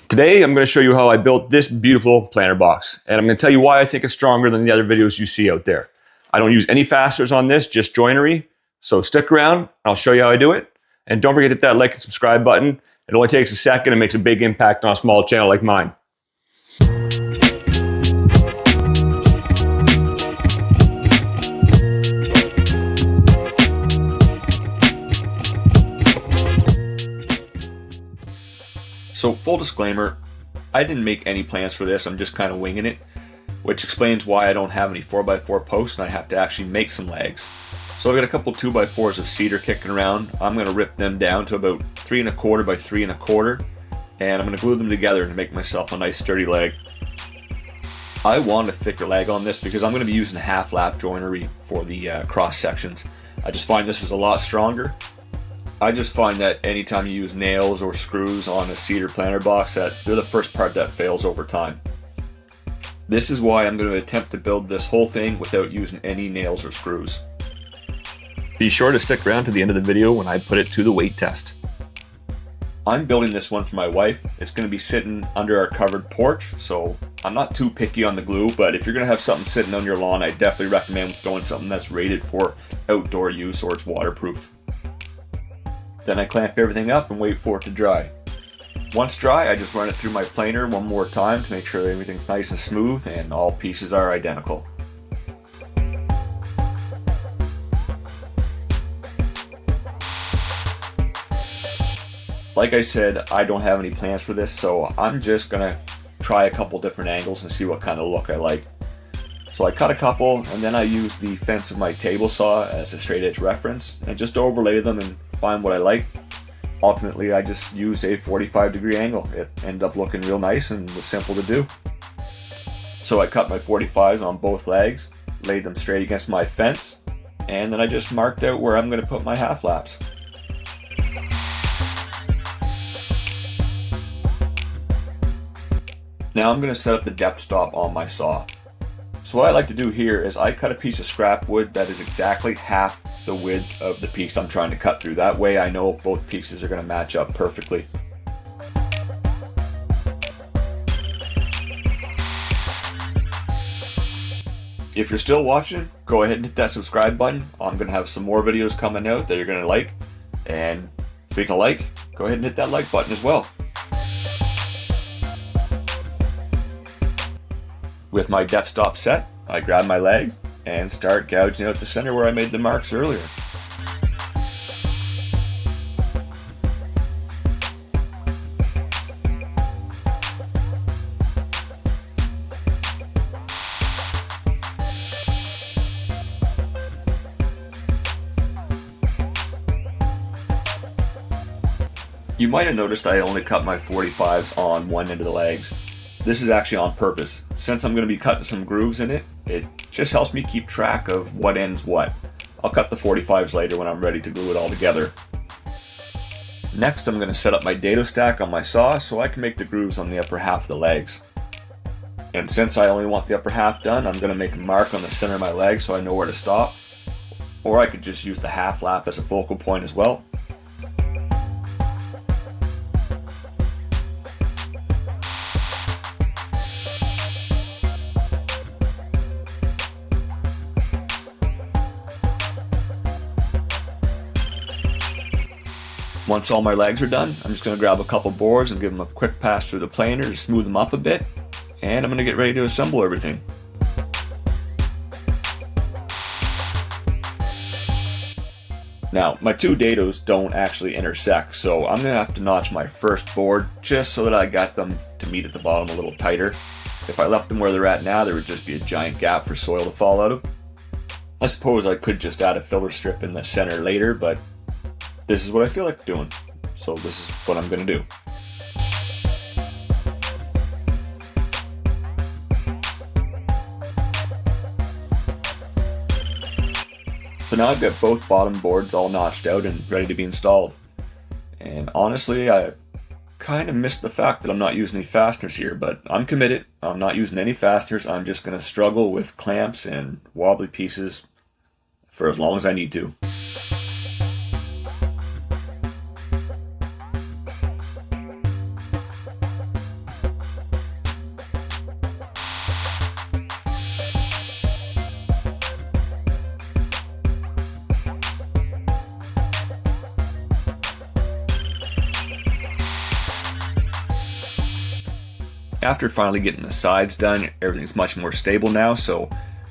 Today, I'm going to show you how I built this beautiful planter box, and I'm going to tell you why I think it's stronger than the other videos you see out there. I don't use any fasteners on this, just joinery, so stick around, I'll show you how I do it. And don't forget to hit that like and subscribe button. It only takes a second and makes a big impact on a small channel like mine. So full disclaimer, I didn't make any plans for this, I'm just kind of winging it, which explains why I don't have any 4x4 posts and I have to actually make some legs. So I've got a couple 2x4s of cedar kicking around. I'm going to rip them down to about 3 1/4 by 3 1/4, and I'm going to glue them together to make myself a nice sturdy leg. I want a thicker leg on this because I'm going to be using half lap joinery for the cross sections. I just find this is a lot stronger. I just find that anytime you use nails or screws on a cedar planter box, that they're the first part that fails over time. This is why I'm going to attempt to build this whole thing without using any nails or screws. Be sure to stick around to the end of the video when I put it to the weight test. I'm building this one for my wife. It's going to be sitting under our covered porch, so I'm not too picky on the glue, but if you're going to have something sitting on your lawn, I definitely recommend going something that's rated for outdoor use or it's waterproof. Then I clamp everything up and wait for it to dry. Once dry, I just run it through my planer one more time to make sure everything's nice and smooth and all pieces are identical. Like I said, I don't have any plans for this, so I'm just gonna try a couple different angles and see what kind of look I like. So I cut a couple, and then I use the fence of my table saw as a straight edge reference, and just overlay them and find what I like. Ultimately, I just used a 45-degree angle. It ended up looking real nice and was simple to do. So I cut my 45s on both legs, laid them straight against my fence, and then I just marked out where I'm going to put my half laps. Now I'm going to set up the depth stop on my saw. So what I like to do here is I cut a piece of scrap wood that is exactly half the width of the piece I'm trying to cut through. That way I know both pieces are going to match up perfectly. If you're still watching, go ahead and hit that subscribe button. I'm going to have some more videos coming out that you're going to like. And speaking of like, go ahead and hit that like button as well. With my depth stop set, I grab my legs and start gouging out the center where I made the marks earlier. You might have noticed I only cut my 45s on one end of the legs. This is actually on purpose. Since I'm going to be cutting some grooves in it, it just helps me keep track of what ends what. I'll cut the 45s later when I'm ready to glue it all together. Next, I'm going to set up my dado stack on my saw so I can make the grooves on the upper half of the legs. And since I only want the upper half done, I'm going to make a mark on the center of my leg so I know where to stop. Or I could just use the half lap as a focal point as well. Once all my legs are done, I'm just going to grab a couple boards and give them a quick pass through the planer to smooth them up a bit, and I'm going to get ready to assemble everything. Now, my two dados don't actually intersect, so I'm going to have to notch my first board just so that I got them to meet at the bottom a little tighter. If I left them where they're at now, there would just be a giant gap for soil to fall out of. I suppose I could just add a filler strip in the center later, but this is what I feel like doing, so this is what I'm going to do. So now I've got both bottom boards all notched out and ready to be installed. And honestly, I kind of missed the fact that I'm not using any fasteners here, but I'm committed. I'm not using any fasteners. I'm just going to struggle with clamps and wobbly pieces for as long as I need to. After finally getting the sides done, everything's much more stable now, so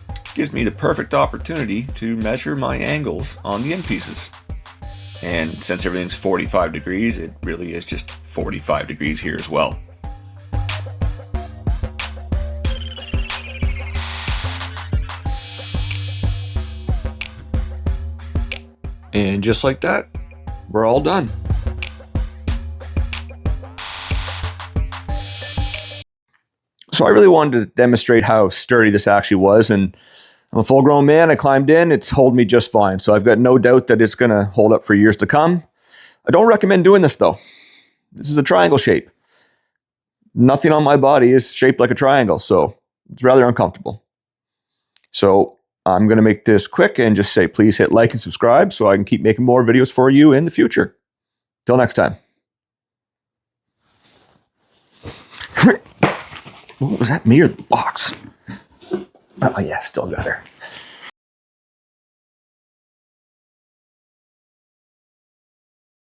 it gives me the perfect opportunity to measure my angles on the end pieces. And since everything's 45 degrees, it really is just 45 degrees here as well. And just like that, we're all done. So I really wanted to demonstrate how sturdy this actually was, and I'm a full-grown man. I climbed in. It's holding me just fine, so I've got no doubt that it's going to hold up for years to come. I don't recommend doing this, though. This is a triangle shape. Nothing on my body is shaped like a triangle, so it's rather uncomfortable. So I'm going to make this quick and just say please hit like and subscribe so I can keep making more videos for you in the future. Till next time. Was that me or the box? Oh yeah, still got her.